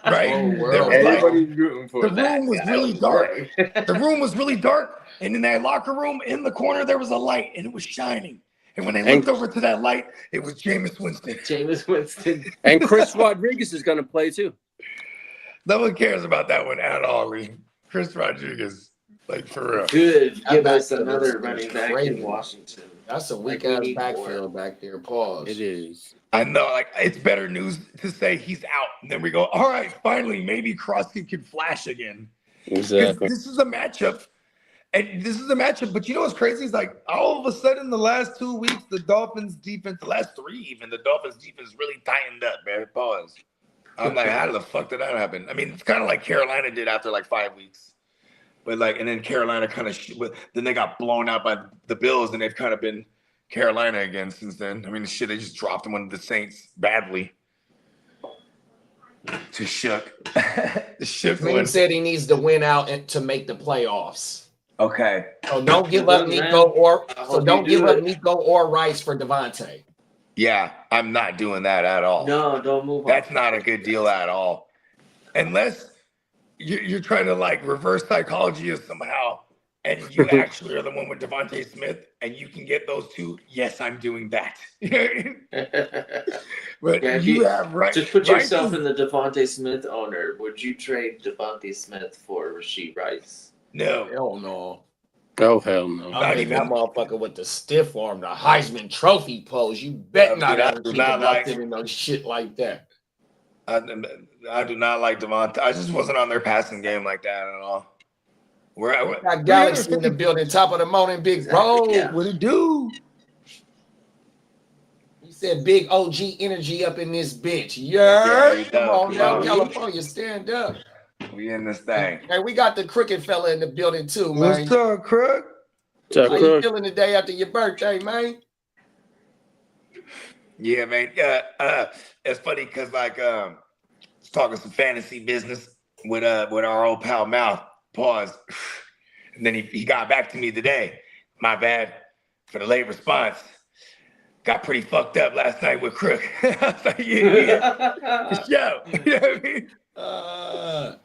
Right. Everybody's rooting for the that room was guy really over dark. there. The room was really dark. And in that locker room, in the corner, there was a light and it was shining. And when they looked over to that light, it was Jameis Winston. Jameis Winston. And Chris Rodriguez is going to play too. No one cares about that one at all, Lee. Chris Rodriguez, like for real. Good. Give us backfield another is running back crazy. in Washington. That's a weak Like we ass need backfield back there. Pause. It is. I know, like it's better news to say he's out. And then we go, all right, finally, maybe Crosby can flash again. Exactly. This is a matchup. And this is a matchup, but you know what's crazy? It's like all of a sudden the last 2 weeks, the Dolphins defense, the last 3 even, the Dolphins defense really tightened up, man. Pause. I'm like, how the fuck did that happen? I mean, it's kind of like Carolina did after like 5 weeks. But like, and then Carolina kind of, then they got blown out by the Bills and they've kind of been Carolina again since then. I mean, shit, they just dropped them on the Saints badly. To Shook. Shook Green said he needs to win out and to make the playoffs. Okay. So don't give up Nico or Rice for Devontae. Yeah, I'm not doing that at all. No, don't move on. That's not a good deal at all. Unless you're trying to like reverse psychology of somehow, and you actually are the one with Devontae Smith, and you can get those two. Yes, I'm doing that. But Yeah, you have right. Just put Rice yourself is- in the Devontae Smith owner. Would you trade Devontae Smith for Rashee Rice? No. Hell no. Oh, hell no. I mean, that motherfucker with the stiff arm, the Heisman Trophy pose. You bet not I ever do think not about like- doing no shit like that. I do not like Devontae. I just wasn't on their passing game like that at all. We're got Galaxy in the building, top of the morning, big bro. What it do? He said big OG energy up in this bitch. Yeah, come on now, California, stand up. We in this thing. Hey, we got the crooked fella in the building too, man. What's up, Crook? What's up, How you Crook? feeling the day after your birthday, man? Yeah, man. It's funny because like talking some fantasy business with our old pal Mouth. Pause. And then he got back to me today. My bad for the late response. Got pretty fucked up last night with Crook. I was like, yeah. For sure. You know what I mean? I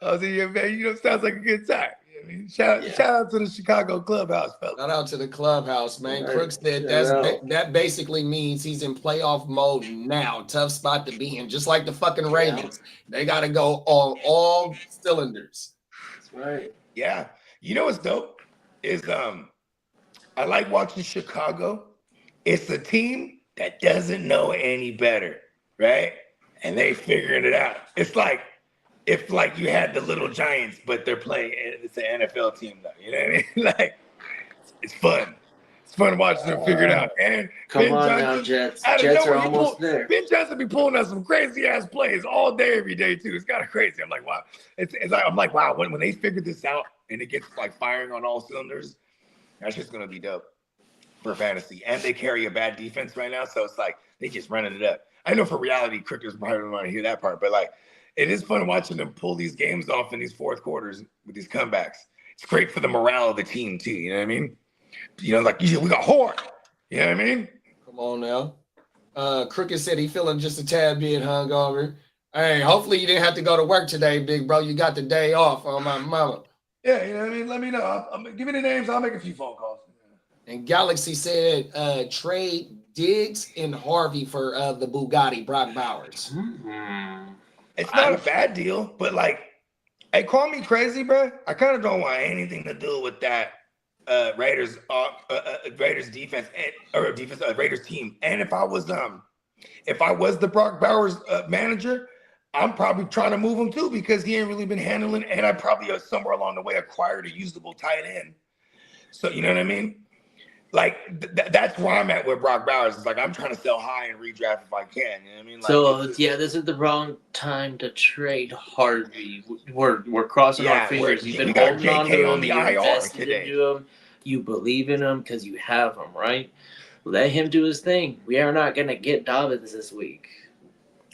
was like, yeah, man, sounds like a good time. You know what I mean? Shout out to the Chicago clubhouse, fella. Shout out to the clubhouse, man. Right. Crook said that basically means he's in playoff mode now. Tough spot to be in, just like the fucking Ravens. They got to go on all cylinders. That's right. Yeah. You know what's dope is I like watching Chicago. It's a team that doesn't know any better, right? And they figuring it out. It's like if like you had the little Giants, but they're playing. It's an NFL team, though. You know what I mean? Like it's fun. It's fun watching them figure it out. And Come Ben on Johnson, now, Jets. out of Jets are nowhere, almost there. Ben Johnson be pulling out some crazy ass plays all day, every day too. It's kind of crazy. I'm like, wow. It's like I'm like, wow. When they figured this out and it gets like firing on all cylinders, that's just gonna be dope for fantasy. And they carry a bad defense right now, so it's like they just running it up. I know for reality, cricketers probably don't want to hear that part, but like it is fun watching them pull these games off in these fourth quarters with these comebacks. It's great for the morale of the team too. You know what I mean? Like usually we got Horde. You know what I mean? Come on now. Crooked said he feeling just a tad bit hungover. Hey, hopefully you didn't have to go to work today, big bro. You got the day off on my mama. Yeah, you know what I mean? Let me know. Give me the names. I'll make a few phone calls. And Galaxy said trade Diggs and Harvey for the Bugatti Brock Bowers. It's not a bad deal, but like, Hey, call me crazy, bro. I kind of don't want anything to do with that Raiders defense Raiders team. And if I was the Brock Bowers manager, I'm probably trying to move him too because he ain't really been handling. And I probably somewhere along the way acquired a usable tight end. So you know what I mean? Like that's where I'm at with Brock Bowers. It's like I'm trying to sell high and redraft if I can. You know what I mean? Like, So this is the wrong time to trade Harvey. We're crossing our fingers. You've been holding on to him. You invested into him. You believe in him because you have him, right? Let him do his thing. We are not going to get Dobbins this week.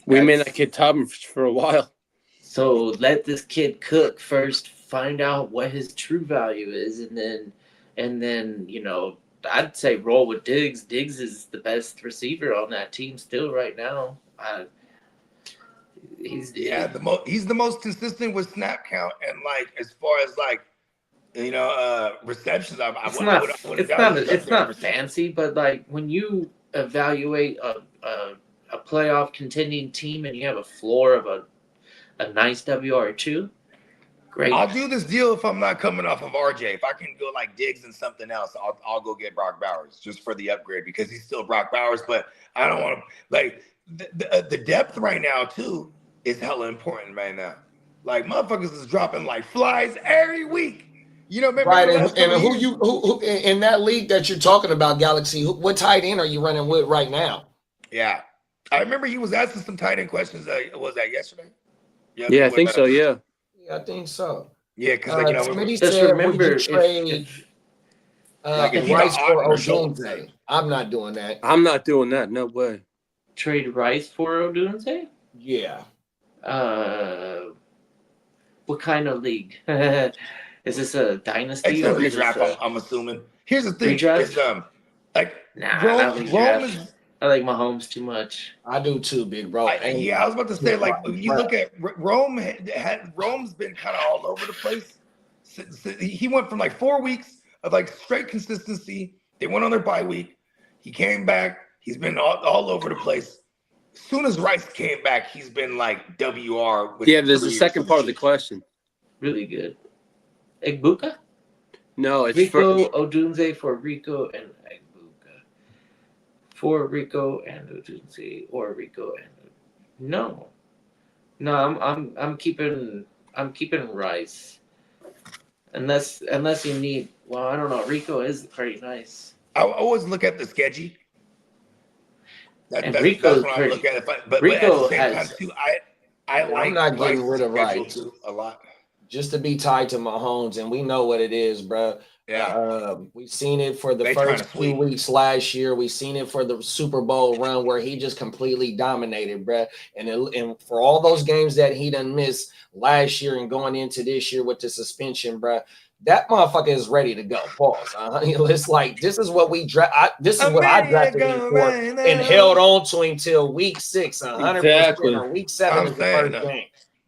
We may not get Dobbins for a while. So let this kid cook first. Find out what his true value is, and then I'd say roll with Diggs. Diggs is the best receiver on that team still right now. He's the most consistent with snap count and like as far as like receptions. It's not fancy, but like when you evaluate a playoff contending team and you have a floor of a nice WR2. Great. I'll do this deal if I'm not coming off of RJ. If I can go like Diggs and something else, I'll go get Brock Bowers just for the upgrade because he's still Brock Bowers. But I don't want to like the depth right now too is hella important right now. Like motherfuckers is dropping like flies every week. Right? And who in that league that you're talking about, Galaxy? What tight end are you running with right now? Yeah, I remember he was asking some tight end questions. Was that yesterday? Yeah, I think so. Yeah. Yeah, I think so. Yeah, because Smitty said, remember, would you trade Rice for Odunze? I'm not doing that. I'm not doing that. No way. Trade Rice for Odunze? Yeah. What kind of league? Is this a dynasty? It's a redraft, I'm assuming. Here's the thing. Redraft? Rome is. I like Mahomes too much. I do too, big bro. I was about to say, like, if you look at Rome's been kind of all over the place. He went from like 4 weeks of like straight consistency. They went on their bye week. He came back. He's been all over the place. As soon as Rice came back, he's been like WR. There's a second part of the question. Really good. Egbuka? No, it's Rico Odunze for Rico and Egbuka. For Rico and Odunze or Rico and no, I'm keeping Rice. Unless you need, well, I don't know. Rico is pretty nice. I always look at the sketchy. And That's Rico's when I pretty. look at it. But at the Rico same time has. too, I I'm like not getting Rice's rid of schedule Rice too a lot. just to be tied to Mahomes, and we know what it is, bro. Yeah. We've seen it for the They trying first to 2 sweep. weeks last year. We've seen it for the Super Bowl run where he just completely dominated, bro. And for all those games that he done missed last year and going into this year with the suspension, bro, that motherfucker is ready to go. Pause. It's like this is what we this is what I drafted him for and held on to him till week 6, 100%, Exactly. or week 7 is the first game.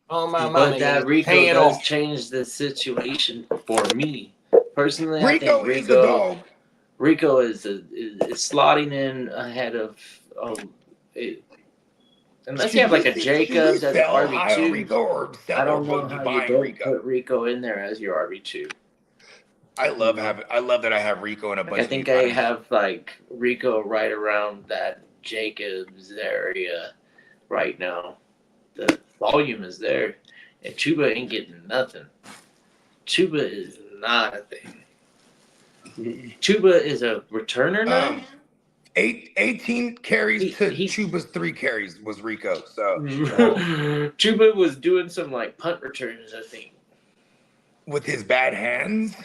Oh my But mama, that it's Rico paying does off. change the situation for me personally. I Rico think is a dog. Rico is slotting in ahead of unless you have like a Jacobs as sell high on RB2. Rico or sell I don't or know be how you buying don't Rico? put Rico in there as your RB2. I love that I have Rico in a bunch I of think these I lineups. have like Rico right around that Jacobs area right now. The volume is there, and Chuba ain't getting nothing. Chuba is not a thing. Chuba is a returner now. 18 carries to Chuba's 3 carries was Rico. So Chuba was doing some like punt returns, I think. With his bad hands.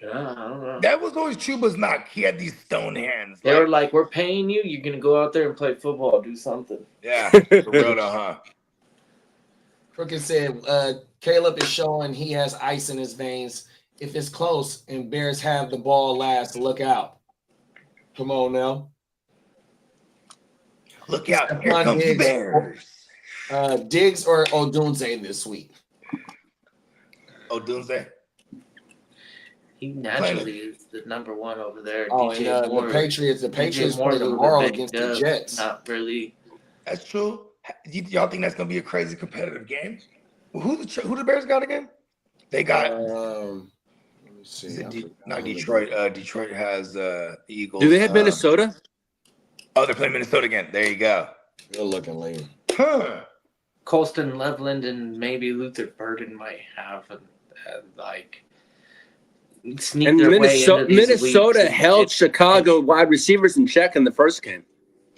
Yeah, I don't know. That was always Chuba's knock. He had these stone hands. They were like, "We're paying you. You're gonna go out there and play football, do something." Yeah, for real though, huh? Crooked said, Caleb is showing he has ice in his veins. If it's close and Bears have the ball last, look out. Come on now. Look out. Here comes the Bears. Diggs or Odunze this week? Odunze. He naturally is the number one over there. Oh, DJ and Moore. the Patriots DJ play Moore's a little tomorrow bit against banged the up. Jets. Not really. That's true. Y'all think that's gonna be a crazy competitive game? Who the Bears got again? They got. Let me see. Not Detroit. Detroit has Eagles. Do they have Minnesota? Oh, they're playing Minnesota again. There you go. Good looking lady. Huh. Colston Loveland and maybe Luther Burden might have like sneak And their way into these Minnesota weeks. held Chicago wide receivers in check in the first game.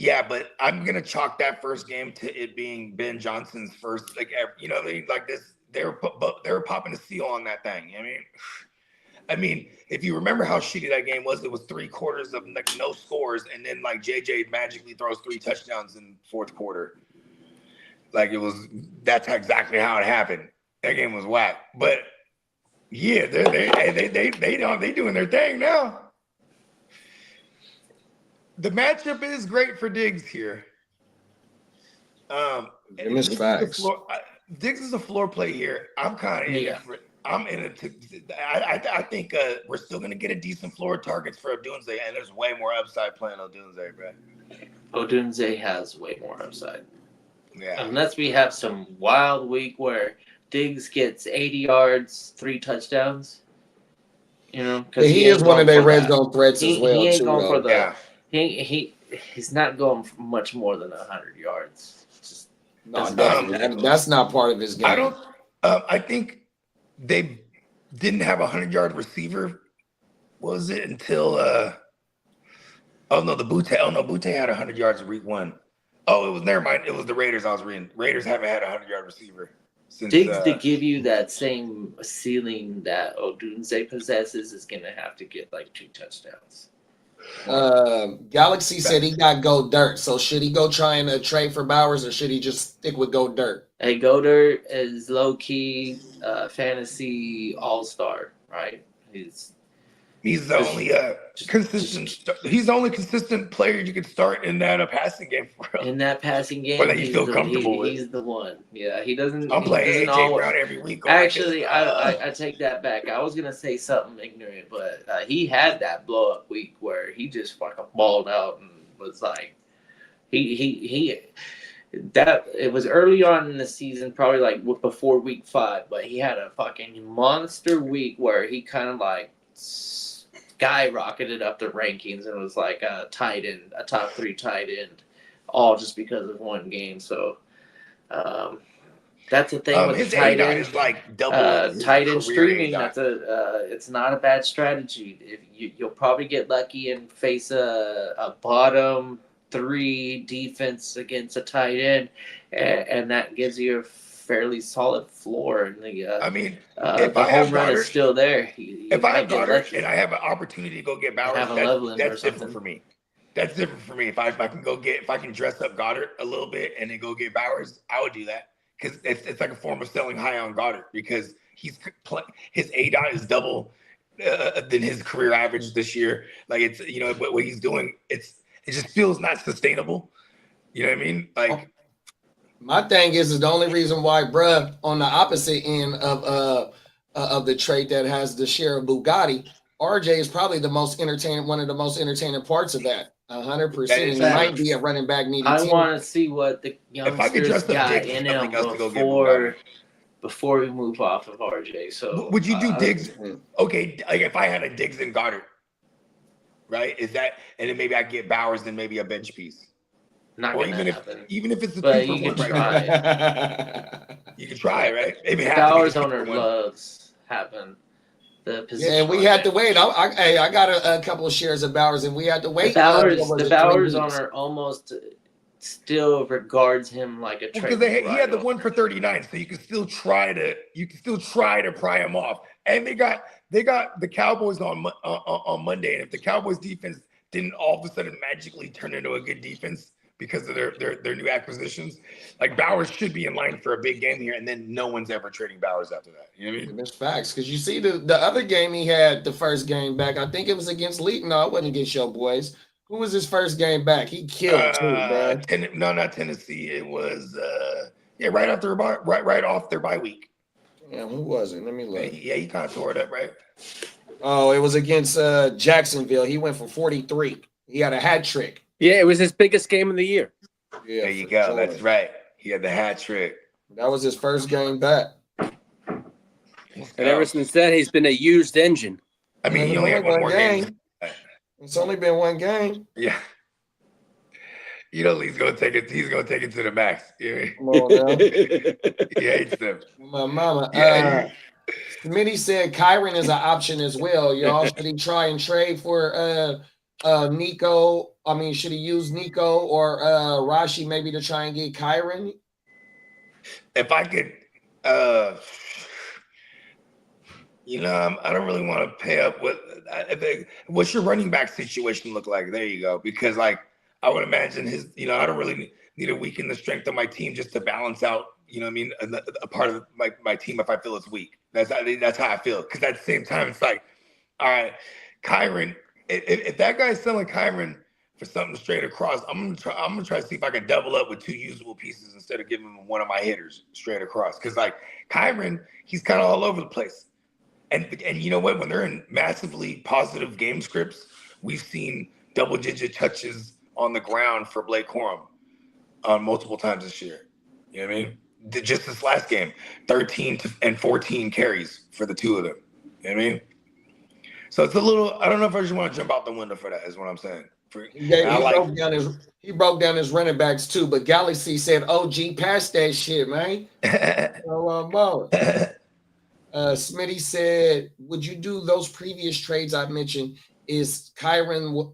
Yeah, but I'm gonna chalk that first game to it being Ben Johnson's first. Like, like this, they were popping a seal on that thing. I mean, if you remember how shitty that game was, it was 3 quarters of like no scores, and then like JJ magically throws 3 touchdowns in fourth quarter. Like that's exactly how it happened. That game was whack, but yeah, they doing their thing now. The matchup is great for Diggs here. Diggs is a floor play here. I'm kind of in it for. I'm in it. I think we're still gonna get a decent floor of targets for Odunze, and there's way more upside playing Odunze, bro. Odunze has way more upside. Yeah. Unless we have some wild week where Diggs gets 80 yards, 3 touchdowns. Because he is one of their red zone threats as well. He ain't too, going for though. the. He's not going for much more than 100 yards. That's not part of his game. I think they didn't have a 100-yard receiver. Was it until? Butte had 100 yards in week 1. Oh, it was never mind. It was the Raiders I was reading. Raiders haven't had a 100-yard receiver since. Diggs to give you that same ceiling that Odunze possesses is going to have to get like 2 touchdowns. Galaxy said he got Go Dirt. So should he go try and trade for Bowers, or should he just stick with Go Dirt? Hey, Go Dirt is low key fantasy all-star, right? He's the only consistent. He's the only consistent player you can start in that passing game for. In that passing game, or that you feel comfortable with. He's the one. Yeah, he doesn't. I'm playing AJ Brown every week. Actually, I take that back. I was gonna say something ignorant, but he had that blow up week where he just fucking balled out and was like, it was early on in the season, probably like before week 5, but he had a fucking monster week where he kind of like skyrocketed up the rankings and was like a tight end, a top 3 tight end, all just because of one game. So That's the thing with his tight ADOT end. is like double his Tight end career streaming. ADOT. It's not a bad strategy. If you'll probably get lucky and face a bottom 3 defense against a tight end, and that gives you a fairly solid floor. And if the I have home run Goddard, is still there. if I have Goddard and I have an opportunity to go get Bowers, have a Loveland or that's different something. for me. That's different for me. If I can dress up Goddard a little bit and then go get Bowers, I would do that because it's like a form of selling high on Goddard because his ADOT is double than his career average this year. Like it's what he's doing, it just feels not sustainable. You know what I mean? Like my thing is the only reason why, bruh, on the opposite end of the trade that has the share of Bugatti, RJ is probably one of the most entertaining parts of that. 100%. And he might be a running back needing. I want to see what the youngsters got in him before we move off of RJ. So would you do Diggs? Okay, like if I had a Diggs and Goddard, right? Is that, and then maybe I get Bowers, then maybe a bench piece. Not or even if it's a but 2 you for 1 can right try now. You can try it, right? Maybe the Bowers owner loves having the position. Yeah, we had to wait. I got a couple of shares of Bowers, and we had to wait. The Bowers owner almost still regards him like a trade. Because he had the 1 for 39, so you can still try to pry him off. And they got the Cowboys on Monday, and if the Cowboys defense didn't all of a sudden magically turn into a good defense because of their new acquisitions, like Bowers should be in line for a big game here, and then no one's ever trading Bowers after that. You know what I mean? That's facts. Because you see the other game he had, the first game back, I think it was against Leeton. No, it wasn't against your boys. Who was his first game back? He killed too, bro. No, not Tennessee. It was right off their bye week. Yeah, who was it? Let me look. Yeah, he kind of tore it up, right? Oh, it was against Jacksonville. He went for 43. He had a hat trick. Yeah, it was his biggest game of the year. Yeah, there you go. Sure. That's right. He had the hat trick. That was his first game back. And ever since then, he's been a used engine. I mean, he only had one more game. It's only been one game. Yeah. You know, he's gonna take it. He's gonna take it to the max. Yeah. Come on now. He hates them. My mama. Yeah. Smitty said Kyron is an option as well. Y'all should he try and trade for Nico? I mean, should he use Nico or Rashi maybe to try and get Kyron? If I could, I don't really want to pay up with. What's your running back situation look like? There you go. Because like I would imagine I don't really need to weaken the strength of my team just to balance out. You know what I mean? A part of my team if I feel it's weak. That's how I feel. Because at the same time, it's like, all right, Kyron. If that guy's selling Kyron for something straight across, I'm gonna try to see if I can double up with 2 usable pieces instead of giving him one of my hitters straight across. Because like Kyron, he's kind of all over the place. And you know what? When they're in massively positive game scripts, we've seen double-digit touches on the ground for Blake Corum multiple times this year. You know what I mean? Just this last game, 13 and 14 carries for the 2 of them. You know what I mean? So it's a little. I don't know if I just want to jump out the window for that. Is what I'm saying. He broke down his running backs too, but Galaxy said, "OG, pass that shit, man." Smitty said, "Would you do those previous trades I mentioned? Is Kyron?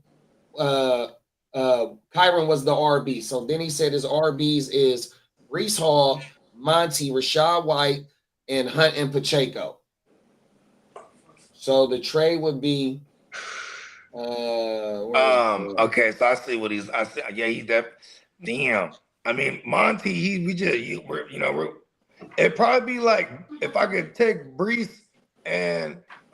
Kyron was the RB. So then he said his RBs is Breece Hall, Monty, Rashad White, and Hunt and Pacheco. So the trade would be." Okay, so I see what he's. He's that. Damn. I mean, Monty. It'd probably be like if I could take Breece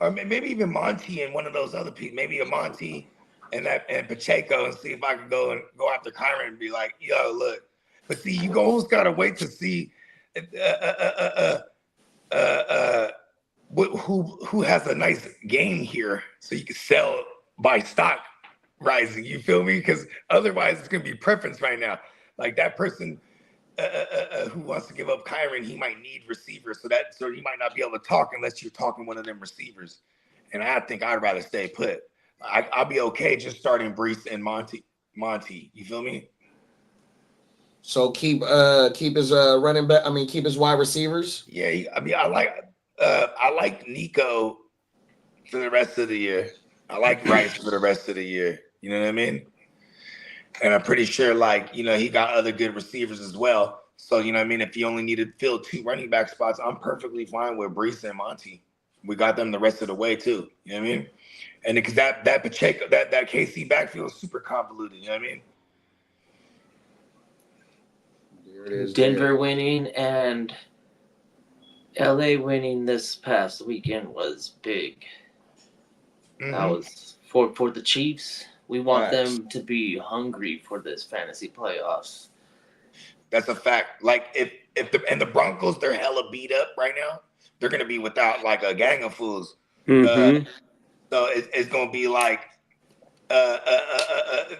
or maybe even Monty and one of those other people, maybe a Monty and Pacheco, and see if I could go after Kyron and be like, yo, look. But see, you almost gotta wait to see who has a nice game here, so you can sell by stock rising. You feel me? Because otherwise, it's gonna be preference right now. Like that person who wants to give up Kyron, he might need receivers, so he might not be able to talk unless you're talking one of them receivers. And I think I'd rather stay put. I'll be okay just starting Breece and Monty. You feel me? So keep his running back. I mean, keep his wide receivers. Yeah, I like Nico for the rest of the year. I like Rice for the rest of the year. You know what I mean? And I'm pretty sure, he got other good receivers as well. So, you know what I mean? If you only need to fill 2 running back spots, I'm perfectly fine with Brees and Monty. We got them the rest of the way, too. You know what I mean? And because that Pacheco, that KC backfield is super convoluted. You know what I mean? There it is. Denver winning and LA winning this past weekend was big. That was for the Chiefs. We want them to be hungry for this fantasy playoffs. That's a fact. Like if the Broncos, they're hella beat up right now. They're gonna be without like a gang of fools. So it's gonna be like the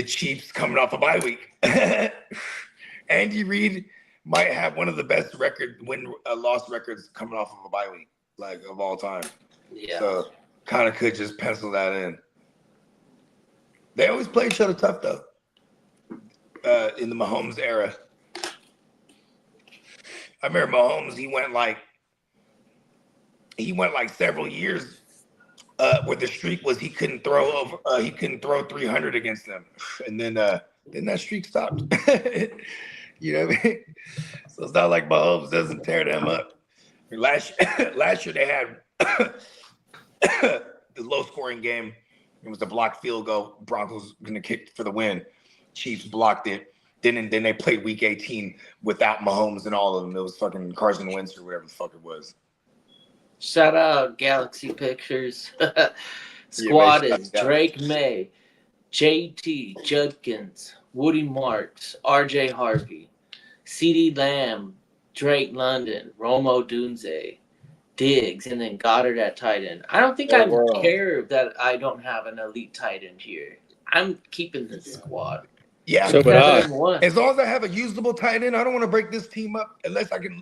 Chiefs coming off a bye week. Andy Reid might have one of the best win-loss records coming off of a bye week, like of all time. Yeah. So kind of could just pencil that in. They always play each other tough though. In the Mahomes era. I remember Mahomes, he went like several years where the streak was he couldn't throw 300 against them. And then that streak stopped. You know what I mean? So it's not like Mahomes doesn't tear them up. I mean, last year they had the low scoring game. It was a blocked field goal. Broncos gonna kick for the win. Chiefs blocked it. Then they played week 18 without Mahomes and all of them. It was fucking Carson Wentz or whatever the fuck it was. Shout out Galaxy Pictures. Squad is Drake May, JT Judkins, Woody Marks, RJ Harvey, CeeDee Lamb, Drake London, Romo Dunze, Diggs, and then Goddard at tight end. I don't think I care that I don't have an elite tight end here. I'm keeping this squad. Yeah, So as long as I have a usable tight end, I don't want to break this team up unless I can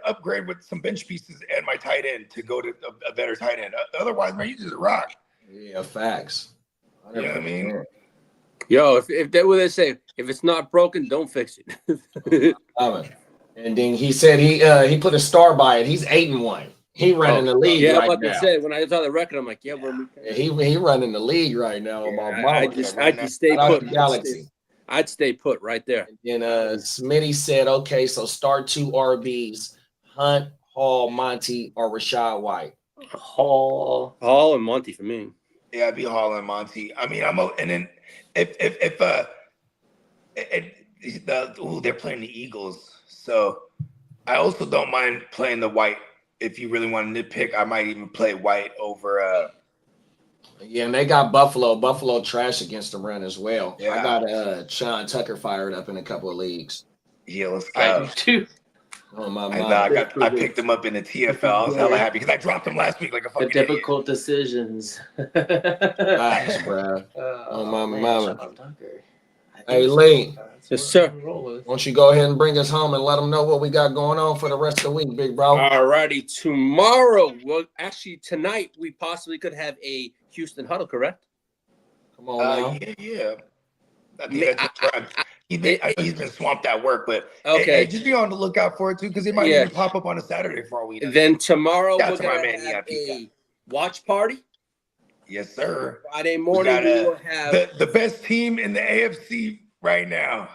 upgrade with some bench pieces and my tight end to go to a better tight end. Otherwise, man, you just rock. Yeah, facts. You know what I mean? Yo, if they would say if it's not broken, don't fix it. And then he said he put a star by it. He's 8-1. He running the league right now. I said when I saw the record, I'm like, he running the league right now. I just stay put. Galaxy. I'd stay put right there. And Smitty said, okay, so start 2 RBs, Hunt, Hall, Monty, or Rashad White. Hall and Monty for me. Yeah, I'd be Hall and Monty. I mean, and then if they're playing the Eagles, so I also don't mind playing the White. If you really want to nitpick, I might even play White over. Yeah, and they got Buffalo. Buffalo trash against the run as well. Yeah. I got Sean Tucker fired up in a couple of leagues. Yeah, let's go. I do too. Oh my I picked him up in the TFL. I was hella happy because I dropped him last week like a fucking The difficult decisions. Nice, bro. Oh my man, mama. Sean Tucker. Hey Lee. Yes, sir. Why don't you go ahead and bring us home and let them know what we got going on for the rest of the week, big bro? All righty. Tomorrow, well, actually tonight, we possibly could have a Houston huddle, correct? Come on now. Yeah. I think he's been swamped at work, but okay, hey, just be on the lookout for it too, because it might even pop up on a Saturday for all we know. Then tomorrow That's we're my gonna man, have a watch party. Yes, sir. Friday morning we will have the best team in the AFC right now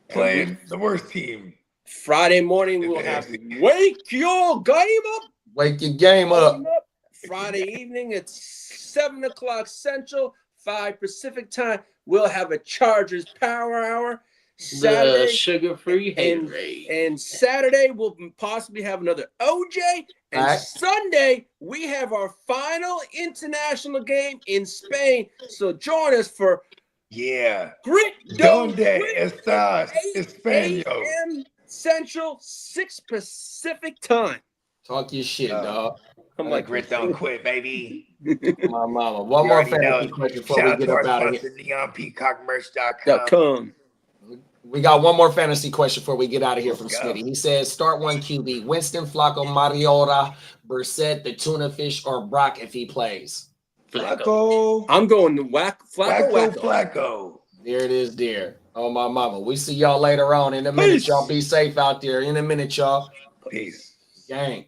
playing the worst team. Friday morning we'll have Wake Your Game Up. Wake your game up. Friday evening at 7:00 Central, 5 Pacific time. We'll have a Chargers Power Hour. Saturday, the sugar-free Haterade. And Saturday we'll possibly have another OJ. And Sunday we have our final international game in Spain. So join us for Grit Donde estás, 8 Español? a.m. Central, 6 Pacific time. Talk your shit, dog. I'm like, Grit don't quit, baby. My mama. One more fantasy question before we get up out of here. NeonPeacockMerch.com. We got one more fantasy question before we get out of here from Smitty. He says, start 1 QB, Winston, Flacco, Mariota, Brissett, the tuna fish, or Brock if he plays. Flacco. I'm going to Flacco. Flacco. There it is, dear. Oh, my mama. We see y'all later on. In a minute, y'all be safe out there. In a minute, y'all. Peace. Gang.